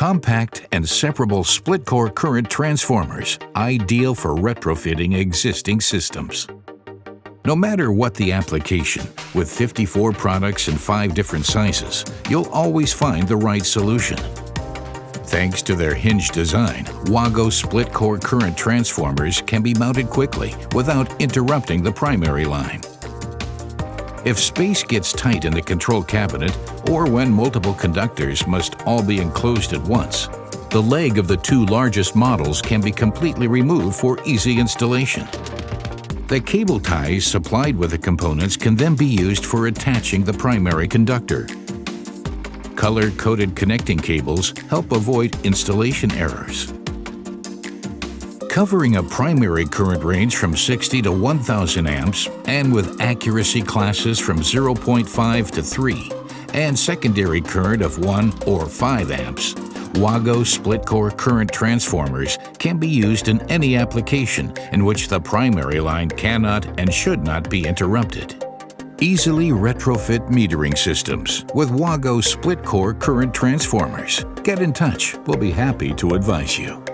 Compact and separable split-core current transformers, ideal for retrofitting existing systems. No matter what the application, with 54 products in 5 different sizes, you'll always find the right solution. Thanks to their hinged design, Wago split-core current transformers can be mounted quickly without interrupting the primary line. If space gets tight in the control cabinet, or when multiple conductors must all be enclosed at once, the leg of the 2 largest models can be completely removed for easy installation. The cable ties supplied with the components can then be used for attaching the primary conductor. Color-coded connecting cables help avoid installation errors. Covering a primary current range from 60 to 1000 amps and with accuracy classes from 0.5 to 3 and secondary current of 1 or 5 amps, Wago split-core current transformers can be used in any application in which the primary line cannot and should not be interrupted. Easily retrofit metering systems with Wago split-core current transformers. Get in touch. We'll be happy to advise you.